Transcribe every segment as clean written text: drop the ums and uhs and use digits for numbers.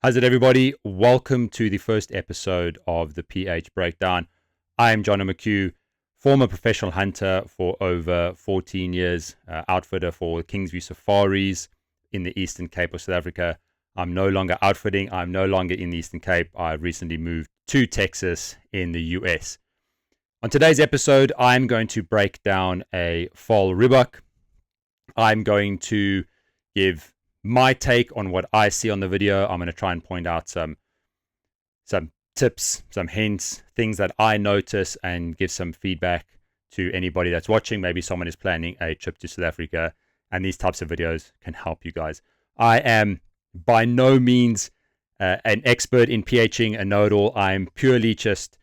How's it, everybody? Welcome to the first episode of the PH Breakdown. I am John McHugh, former professional hunter for over 14 years, outfitter for Kingsview Safaris in the Eastern Cape of South Africa. I'm no longer outfitting. I'm no longer in the Eastern Cape. I've recently moved to Texas in the US. On today's episode, I'm going to break down a Vaal Rhebok. I'm going to give my take on what I see on the video. I'm going to try and point out some tips, some hints, things that I notice, and give some feedback to anybody that's watching. Maybe someone is planning a trip to South Africa, and these types of videos can help you guys. I am by no means an expert in PHing, a know-it-all. I'm purely just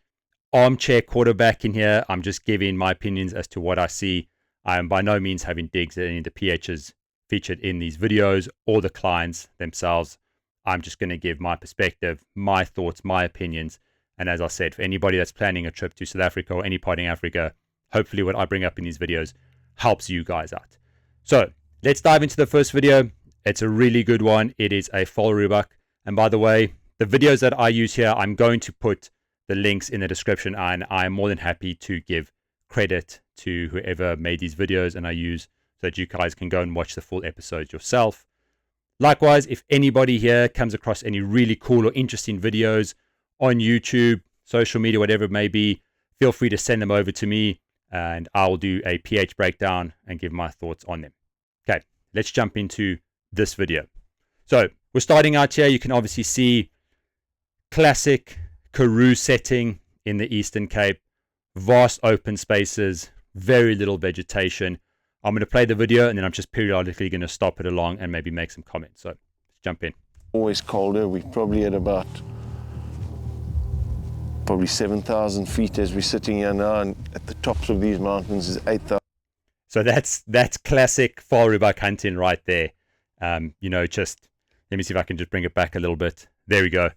armchair quarterback in here. I'm just giving my opinions as to what I see. I am by no means having digs at any of the PHs featured in these videos or the clients themselves. I'm just going to give my perspective, my thoughts, my opinions. And as I said, for anybody that's planning a trip to South Africa or any part in Africa, hopefully what I bring up in these videos helps you guys out. So let's dive into the first video. It's a really good one. It is a Vaal Rhebok. And by the way, the videos that I use here, I'm going to put the links in the description, and I'm more than happy to give credit to whoever made these videos and I use, so that you guys can go and watch the full episodes yourself. Likewise, if anybody here comes across any really cool or interesting videos on YouTube, social media, whatever it may be, feel free to send them over to me and I'll do a PH breakdown and give my thoughts on them. Okay, let's jump into this video. So we're starting out here. You can obviously see classic Karoo setting in the Eastern Cape, vast open spaces, very little vegetation. I'm going to play the video and then I'm just periodically going to stop it along and maybe make some comments. So let's jump in. Always colder. We're probably at about 7,000 feet as we're sitting here now, and at the tops of these mountains is 8,000. So that's classic Vaal Rhebok hunting right there. Just let me see if I can just bring it back a little bit. There we go.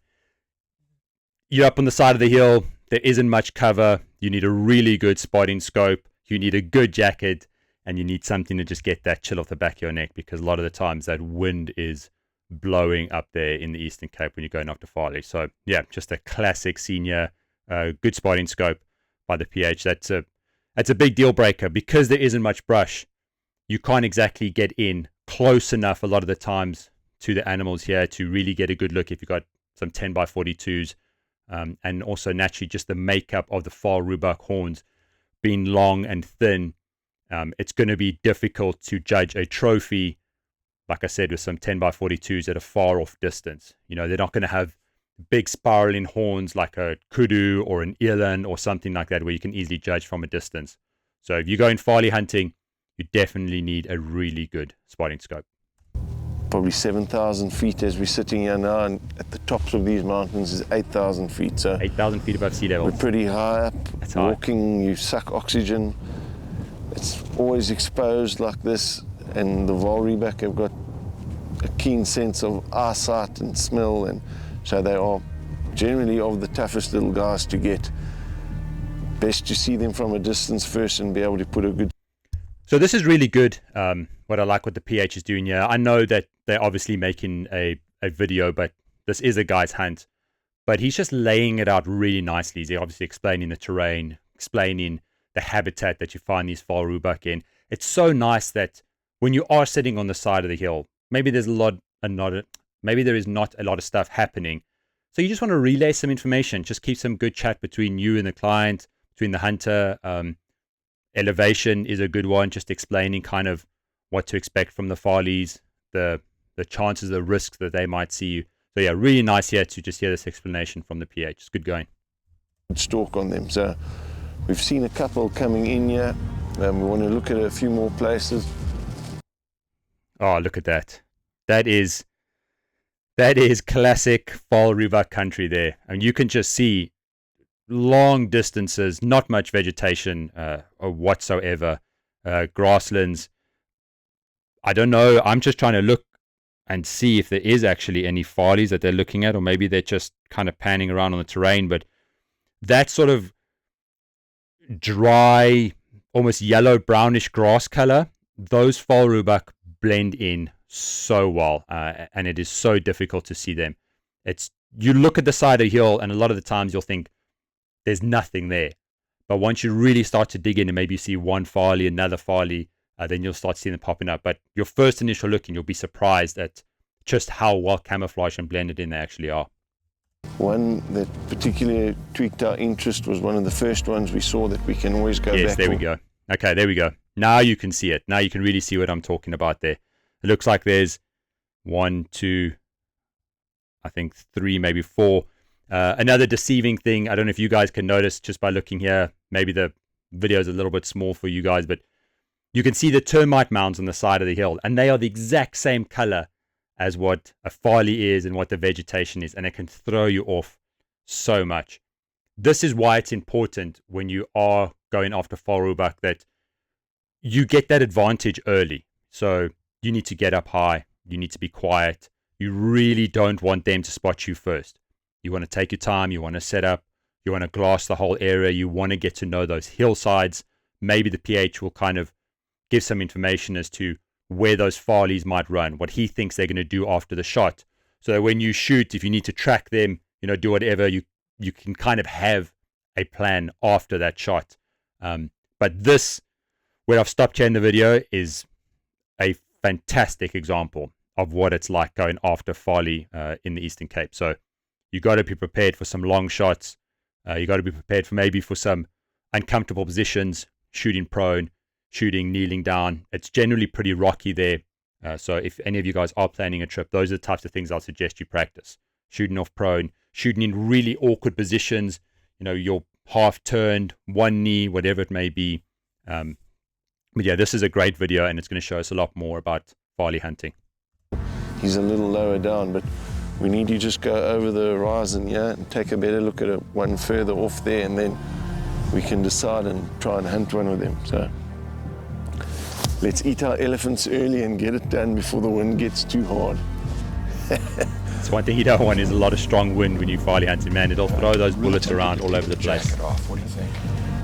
You're up on the side of the hill. There isn't much cover. You need a really good spotting scope. You need a good jacket. And you need something to just get that chill off the back of your neck, because a lot of the times that wind is blowing up there in the Eastern Cape when you're going after Farley. So yeah, just a classic senior, good spotting scope by the PH. That's a big deal breaker, because there isn't much brush. You can't exactly get in close enough a lot of the times to the animals here to really get a good look if you've got some 10x42s. And also naturally just the makeup of the Vaal Rhebok horns being long and thin. It's going to be difficult to judge a trophy, like I said, with some 10x42s at a far off distance. They're not going to have big spiraling horns like a kudu or an eland or something like that where you can easily judge from a distance. So if you're going Farley hunting, you definitely need a really good spotting scope. Probably 7,000 feet as we're sitting here now, and at the tops of these mountains is 8,000 feet. So 8,000 feet above sea level. We're pretty high up. That's high. Walking, you suck oxygen. It's always exposed like this, and the Vaal Rhebok have got a keen sense of eyesight and smell, and so they are generally of the toughest little guys to get. Best to see them from a distance first and be able to put a good... So this is really good. What I like what the PH is doing here. I know that they're obviously making a video, but this is a guy's hunt. But he's just laying it out really nicely. He's obviously explaining the terrain, explaining the habitat that you find these Vaal Rhebok in. It's so nice that when you are sitting on the side of the hill, maybe there is not a lot of stuff happening. So you just want to relay some information, just keep some good chat between you and the client, between the hunter. Elevation is a good one, just explaining kind of what to expect from the Farleys, the chances, the risks that they might see you. So yeah, really nice here to just hear this explanation from the PH. It's good going. Stalk on them. So we've seen a couple coming in here. We want to look at a few more places. Oh, look at that. That is classic Vaal Rhebok country there. And you can just see long distances, not much vegetation or whatsoever. Grasslands. I don't know. I'm just trying to look and see if there is actually any Farleys that they're looking at, or maybe they're just kind of panning around on the terrain. But that sort of dry, almost yellow brownish grass color, those Vaal Rhebok blend in so well, and it is so difficult to see them. You look at the side of the hill, and a lot of the times you'll think there's nothing there. But once you really start to dig in and maybe you see one farley, another farley, then you'll start seeing them popping up. But your first initial look, and you'll be surprised at just how well camouflaged and blended in they actually are. One that particularly tweaked our interest was one of the first ones we saw that we can always go back. Yes, there we go. Okay, there we go. Now you can see it. Now you can really see what I'm talking about there. It looks like there's 1, 2, I think 3, maybe 4. Another deceiving thing, I don't know if you guys can notice just by looking here, maybe the video is a little bit small for you guys, but you can see the termite mounds on the side of the hill, and they are the exact same color as what a farley is and what the vegetation is, and it can throw you off so much. This is why it's important when you are going after Vaal Rhebok that you get that advantage early. So you need to get up high, you need to be quiet. You really don't want them to spot you first. You want to take your time, you want to set up, you want to glass the whole area, you want to get to know those hillsides. Maybe the PH will kind of give some information as to where those farleys might run, what he thinks they're going to do after the shot. So that when you shoot, if you need to track them, do whatever, you can kind of have a plan after that shot. But this, where I've stopped here in the video, is a fantastic example of what it's like going after farley in the Eastern Cape. So you got to be prepared for some long shots. You got to be prepared for some uncomfortable positions, shooting prone, shooting kneeling down. It's generally pretty rocky there. So if any of you guys are planning a trip, those are the types of things I'll suggest you practice. Shooting off prone, shooting in really awkward positions, you're half turned, one knee, whatever it may be. But yeah, this is a great video, and it's going to show us a lot more about farley hunting. He's a little lower down, but we need to just go over the horizon here and take a better look at it one further off there, and then we can decide and try and hunt one of them. So let's eat our elephants early and get it done before the wind gets too hard. It's one thing you don't want is a lot of strong wind when you farley hunting, man. It'll throw those bullets around all over the place. Jacket off. What do you think?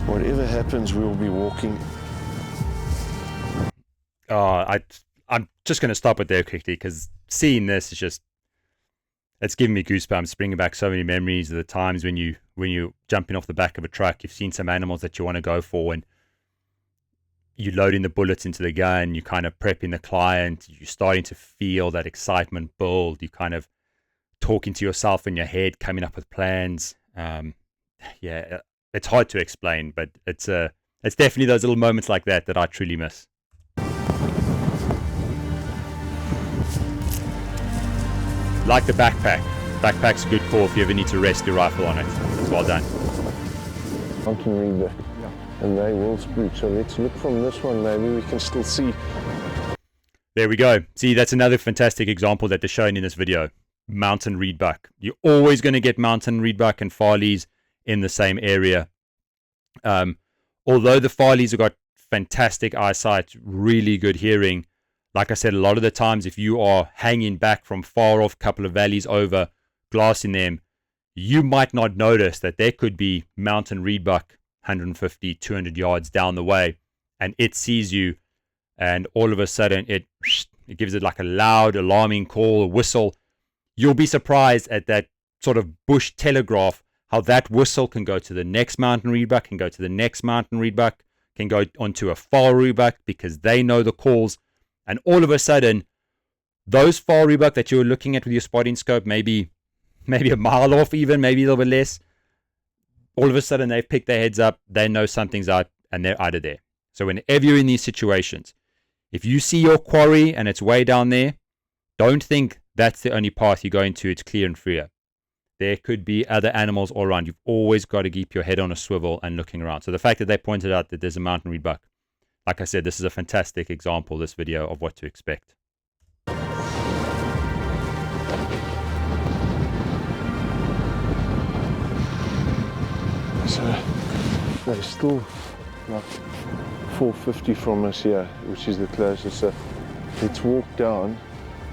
Whatever happens, we'll be walking. I'm just going to stop it there quickly, because seeing this is just, it's giving me goosebumps, bringing back so many memories of the times when you're jumping off the back of a truck, you've seen some animals that you want to go for, and you're loading the bullets into the gun, you're kind of prepping the client, you're starting to feel that excitement build, you're kind of talking to yourself in your head, coming up with plans. Yeah, it's hard to explain, but it's definitely those little moments like that I truly miss. Like the backpack. Backpack's a good call if you ever need to rest your rifle on it. It's well done. Mountain Rhebok, and they will spook. So let's look from this one. Maybe we can still see. There we go. See, that's another fantastic example that they're showing in this video. Mountain Rhebok. You're always going to get mountain Rhebok and farleys in the same area. Although the farleys have got fantastic eyesight, really good hearing, like I said, a lot of the times if you are hanging back from far off, couple of valleys over, glassing them, you might not notice that there could be mountain Rhebok 150, 200 yards down the way, and it sees you, and all of a sudden it gives it like a loud alarming call, a whistle. You'll be surprised at that sort of bush telegraph, how that whistle can go to the next mountain Rhebok, can go to the next mountain Rhebok, can go onto a Vaal Rhebok, because they know the calls. And all of a sudden, those Vaal Rhebok that you were looking at with your spotting scope, maybe a mile off even, maybe a little bit less, all of a sudden they've picked their heads up, they know something's out, and they're out of there. So whenever you're in these situations, if you see your quarry and it's way down there, don't think that's the only path you're going to, it's clear and freer. There could be other animals all around. You've always got to keep your head on a swivel and looking around. So the fact that they pointed out that there's a mountain Rhebok, like I said, this is a fantastic example, this video, of what to expect. So they're still like 450 from us here, which is the closest. So let's walk down.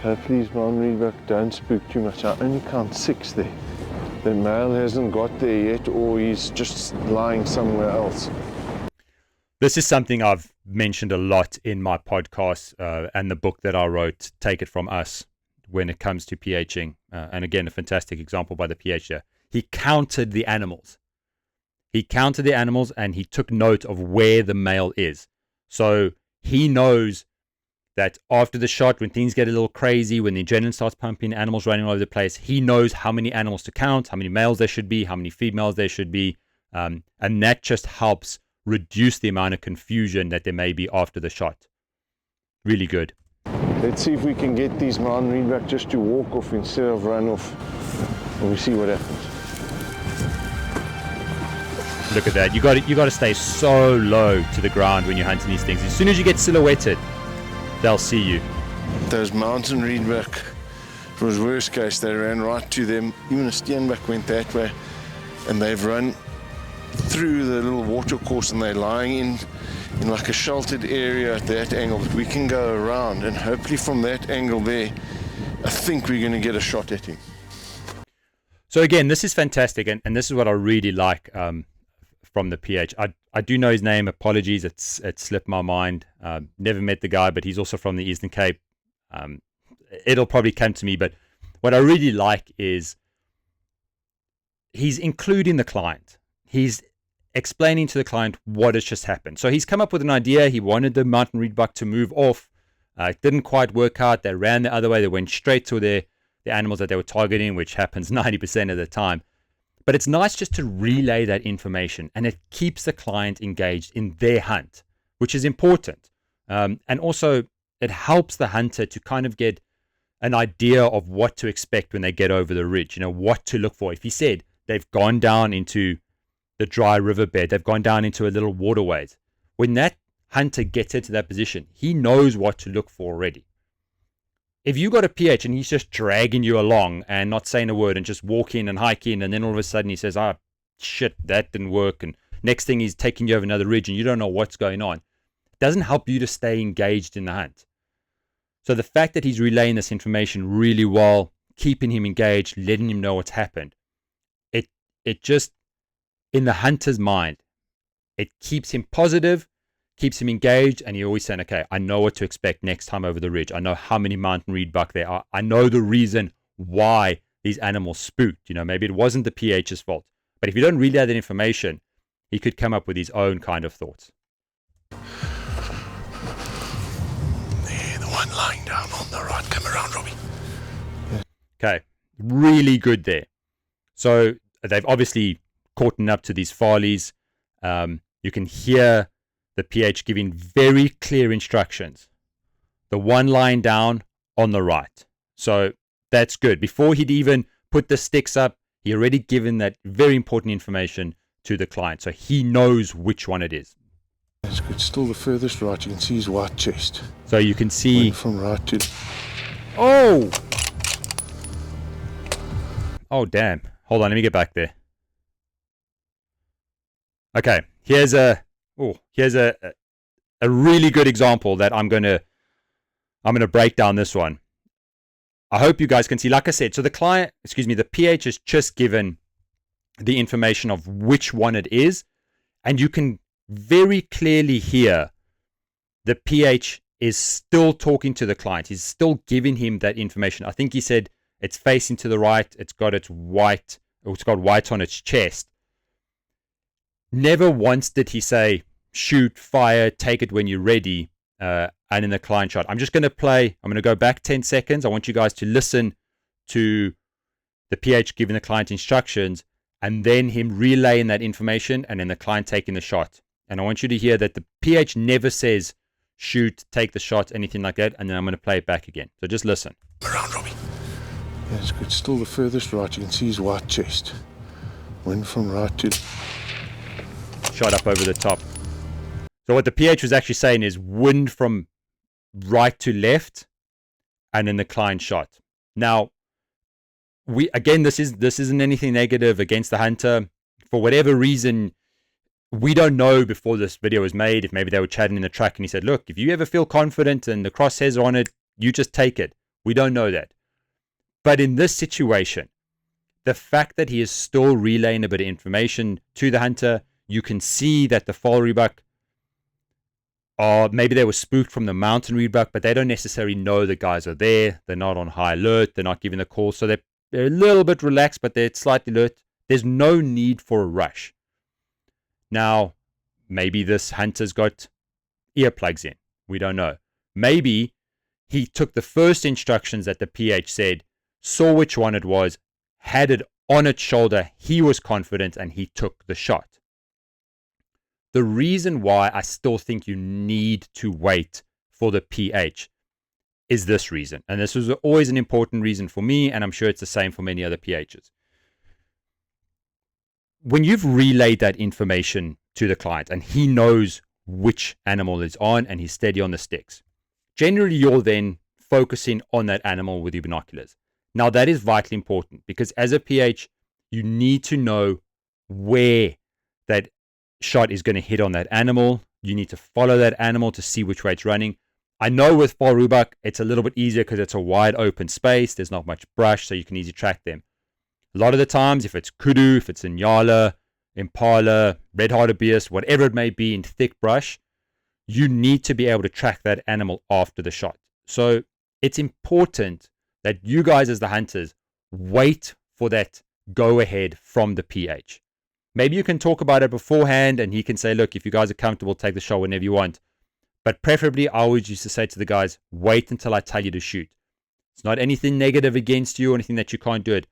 Hopefully these mountain Rhebok don't spook too much. I only count 6 there. The male hasn't got there yet, or he's just lying somewhere else. This is something I've mentioned a lot in my podcast and the book that I wrote, Take It From Us, when it comes to PHing. and again, a fantastic example by the PH there. He counted the animals. He counted the animals and he took note of where the male is. So he knows that after the shot, when things get a little crazy, when the adrenaline starts pumping, animals running all over the place, he knows how many animals to count, how many males there should be, how many females there should be. And that just helps reduce the amount of confusion that there may be after the shot. Really good. Let's see if we can get these mountain reedbuck just to walk off instead of run off. And we see what happens. Look at that. You got to stay so low to the ground when you're hunting these things. As soon as you get silhouetted, they'll see you. Those mountain reedbuck, it was worst case, they ran right to them. Even a steenbuck went that way, and they've run through the little water course, and they're lying in like a sheltered area at that angle. But we can go around, and hopefully from that angle there, I think we're going to get a shot at him. So again, this is fantastic, and this is what I really like from the PH. I do know his name. Apologies, it slipped my mind. Never met the guy, but he's also from the Eastern Cape. It'll probably come to me, but what I really like is he's including the client. He's explaining to the client what has just happened. So he's come up with an idea. He wanted the mountain reedbuck to move off. It didn't quite work out. They ran the other way. They went straight to the animals that they were targeting, which happens 90% of the time. But it's nice just to relay that information, and it keeps the client engaged in their hunt, which is important. And also, it helps the hunter to kind of get an idea of what to expect when they get over the ridge, what to look for. If he said they've gone down into the dry riverbed, they've gone down into a little waterways, when that hunter gets into that position, he knows what to look for already. If you got a PH and he's just dragging you along and not saying a word and just walking and hiking, and then all of a sudden he says, shit, that didn't work, and next thing he's taking you over another ridge and you don't know what's going on, it doesn't help you to stay engaged in the hunt. So the fact that he's relaying this information really well, keeping him engaged, letting him know what's happened, it just, in the hunter's mind, it keeps him positive, keeps him engaged, and he always saying, okay, I know what to expect next time over the ridge. I know how many mountain reedbuck there are. I know the reason why these animals spooked. Maybe it wasn't the PH's fault. But if you don't relay that information, he could come up with his own kind of thoughts. There, the one lying down on the right. Come around, Robbie. Okay, really good there. So they've obviously caught up to these Farleys. You can hear the PH giving very clear instructions. The one lying down on the right. So that's good. Before he'd even put the sticks up, he already given that very important information to the client. So he knows which one it is. That's good. Still the furthest right. You can see his white chest. So you can see... Went from right to... Oh! Oh, damn. Hold on, let me get back there. Okay, here's a really good example that I'm gonna break down this one. I hope you guys can see. Like I said, so the PH is just given the information of which one it is, and you can very clearly hear the PH is still talking to the client. He's still giving him that information. I think he said it's facing to the right. It's got white on its chest. Never once did he say, shoot, fire, take it when you're ready, and in the client shot. I'm just going to play. I'm going to go back 10 seconds. I want you guys to listen to the PH giving the client instructions, and then him relaying that information, and then the client taking the shot. And I want you to hear that the PH never says, shoot, take the shot, anything like that, and then I'm going to play it back again. So just listen. Around, Robbie. That's good. Still the furthest right. You can see his white chest. Went from right to... Shot up over the top. So what the PH was actually saying is wind from right to left, and then the client shot. Now, this isn't anything negative against the hunter. For whatever reason, we don't know before this video was made if maybe they were chatting in the truck and he said, look, if you ever feel confident and the crosshairs are on it, you just take it. We don't know that. But in this situation, the fact that he is still relaying a bit of information to the hunter, you can see that the Vaal reedbuck, maybe they were spooked from the mountain reedbuck, but they don't necessarily know the guys are there. They're not on high alert. They're not giving the call. So they're They're a little bit relaxed, but they're slightly alert. There's no need for a rush. Now, maybe this hunter's got earplugs in. We don't know. Maybe he took the first instructions that the PH said, saw which one it was, had it on its shoulder, he was confident, and he took the shot. The reason why I still think you need to wait for the PH is this reason. And this was always an important reason for me, and I'm sure it's the same for many other PHs. When you've relayed that information to the client and he knows which animal is on and he's steady on the sticks, generally you're then focusing on that animal with your binoculars. Now that is vitally important because as a PH, you need to know where that shot is going to hit on that animal. You need to follow that animal to see which way it's running. I know with Vaal Rhebok, it's a little bit easier because it's a wide open space. There's not much brush, so you can easily track them. A lot of the times, if it's kudu, if it's Inyala, Impala, red hartebeest, whatever it may be in thick brush, you need to be able to track that animal after the shot. So it's important that you guys as the hunters wait for that go ahead from the PH. Maybe you can talk about it beforehand and he can say, look, if you guys are comfortable, take the shot whenever you want. But preferably, I always used to say to the guys, wait until I tell you to shoot. It's not anything negative against you or anything that you can't do it.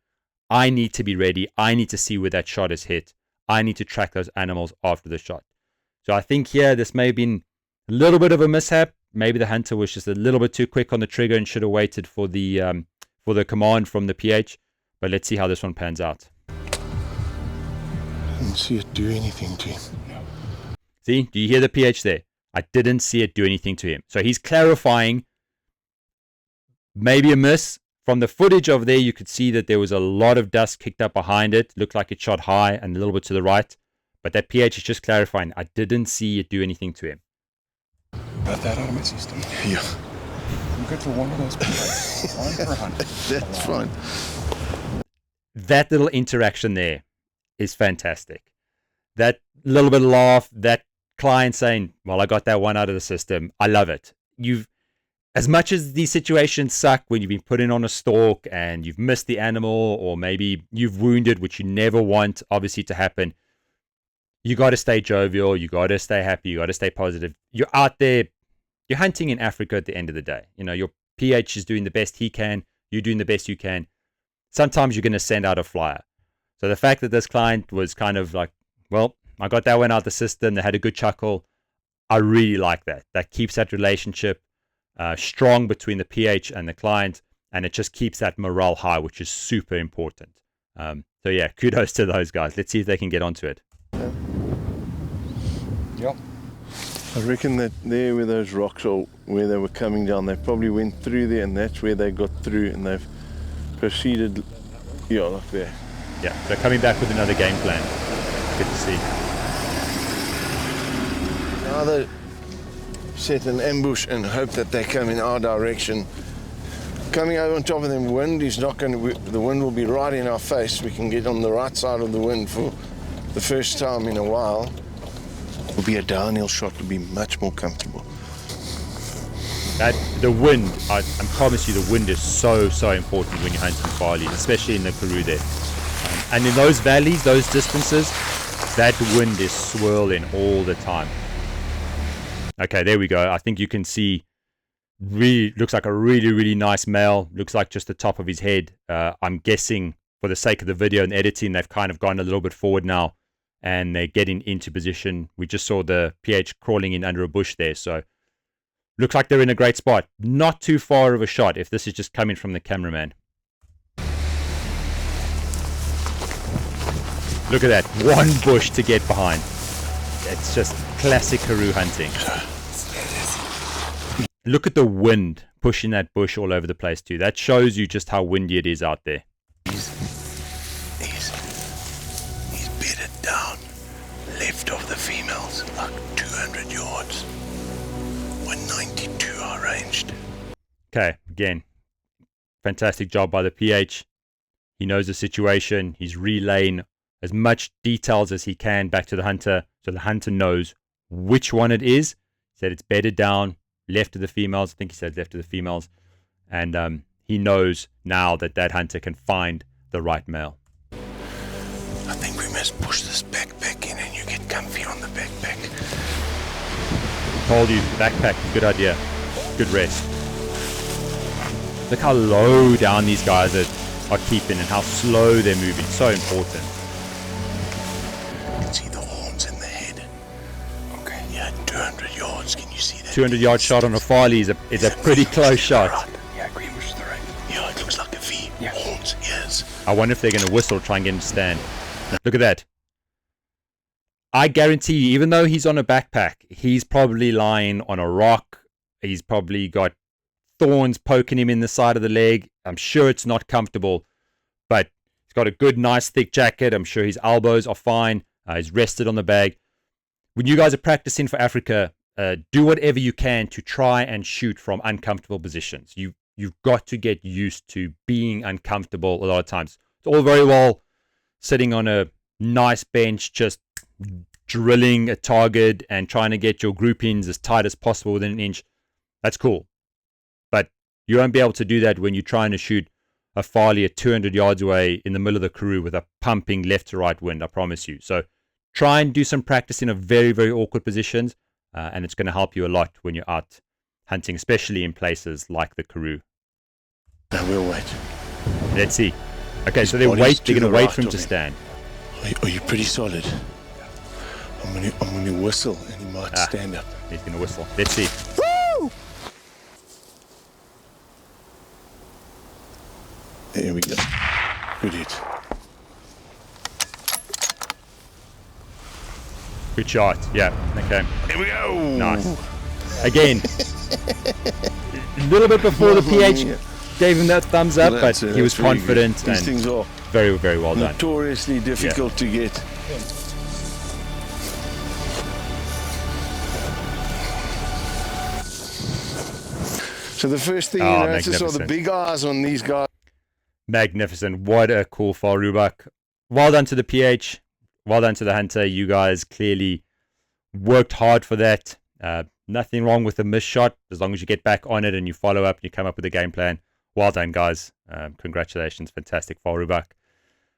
I need to be ready. I need to see where that shot is hit. I need to track those animals after the shot. So I think here, this may have been a little bit of a mishap. Maybe the hunter was just a little bit too quick on the trigger and should have waited for the command from the PH. But let's see how this one pans out. I didn't see it do anything to him. See, do you hear the PH there? I didn't see it do anything to him. So he's clarifying maybe a miss. From the footage over there, you could see that there was a lot of dust kicked up behind it. Looked like it shot high and a little bit to the right. But that PH is just clarifying. I didn't see it do anything to him. Got that out of my system. Yeah. I'm good for one of those PHs. One for 100. That's fine. That little interaction there is fantastic. That little bit of laugh, that client saying, well, I got that one out of the system. I love it. As much as these situations suck when you've been put in on a stalk and you've missed the animal or maybe you've wounded, which you never want obviously to happen, you got to stay jovial, you got to stay happy, you got to stay positive. You're out there, you're hunting in Africa at the end of the day. You know, your PH is doing the best he can, you're doing the best you can. Sometimes you're going to send out a flyer. So the fact that this client was kind of like, well, I got that one out the system, they had a good chuckle, I really like that. That keeps that relationship strong between the PH and the client, and it just keeps that morale high, which is super important. So yeah, kudos to those guys. Let's see if they can get onto it. Yep. I reckon that there where those rocks are, where they were coming down, they probably went through there and that's where they got through and they've proceeded, yeah, like there. Yeah, they're coming back with another game plan. Good to see. Now they set an ambush and hope that they come in our direction. Coming over on top of them, wind is not going to, the wind will be right in our face. We can get on the right side of the wind for the first time in a while. It'll be a downhill shot, it'll be much more comfortable. The wind, I promise you, the wind is so important when you're hunting Vaal, especially in the Karoo there. And in those valleys, those distances, that wind is swirling all the time. Okay, there we go. I think you can see, really looks like a really nice male. Looks like just the top of his head. I'm guessing for the sake of the video and editing, they've kind of gone a little bit forward now and they're getting into position. We just saw the PH crawling in under a bush there. So looks like they're in a great spot. Not too far of a shot if this is just coming from the cameraman. Look at that. One bush to get behind. It's just classic Karoo hunting. Look at the wind pushing that bush all over the place too. That shows you just how windy it is out there. He's bedded down, left of the females, like 200 yards. 192 are ranged. Okay, again, fantastic job by the PH. He knows the situation. He's relaying as much details as he can back to the hunter, so the hunter knows which one it is. He said it's bedded down, left of the females. I think he said left of the females. And he knows now that that hunter can find the right male. I think we must push this backpack in and you get comfy on the backpack. Told you, backpack, good idea. Good rest. Look how low down these guys are keeping and how slow they're moving. So important. You can see the horns in the head. Okay. Yeah, 200 yards. Can you see that? 200-yard shot on a Farley is a pretty close shot. Right. Yeah, green was to the right. Yeah, it looks like a V. Yeah. Horns, yes. I wonder if they're going to whistle, try and get him to stand. Look at that. I guarantee you, even though he's on a backpack, he's probably lying on a rock. He's probably got thorns poking him in the side of the leg. I'm sure it's not comfortable, but he's got a good, nice, thick jacket. I'm sure his elbows are fine. He's rested on the bag. When you guys are practicing for Africa, do whatever you can to try and shoot from uncomfortable positions. You've got to get used to being uncomfortable a lot of times. It's all very well sitting on a nice bench, just drilling a target and trying to get your groupings as tight as possible within an inch. That's cool. But you won't be able to do that when you're trying to shoot a Farley at 200 yards away in the middle of the Karoo with a pumping left to right wind, I promise you. So try and do some practice in a very, very awkward positions, and it's going to help you a lot when you're out hunting, especially in places like the Karoo. I will wait. Let's see. Okay, so they're body's going to to the wait right for him of to him. stand. Are you pretty solid? I'm gonna whistle and he might stand up. He's going to whistle. Let's see. Woo! There we go. Good hit. Good shot. Yeah. Okay. Here we go. Nice. Again, a little bit before the PH gave him that thumbs up, but he was confident These things and are very, very well done. notoriously difficult to get. So the first thing you notice are the magnificent. big eyes on these guys. Magnificent. What a cool fall, Rhebok. Well done to the PH. Well done to the hunter. You guys clearly worked hard for that. Nothing wrong with a missed shot as long as you get back on it and you follow up and you come up with a game plan. Well done, guys. Congratulations. Fantastic fall, Rhebok.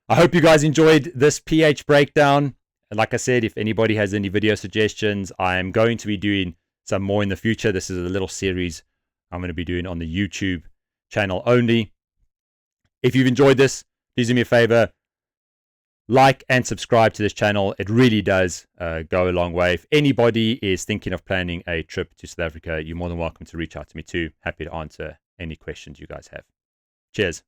I hope you guys enjoyed this PH breakdown. And like I said, if anybody has any video suggestions, I am going to be doing some more in the future. This is a little series I'm going to be doing on the YouTube channel only. If you've enjoyed this, please do me a favor. Like and subscribe to this channel. It really does go a long way. If anybody is thinking of planning a trip to South Africa, you're more than welcome to reach out to me too. Happy to answer any questions you guys have. Cheers.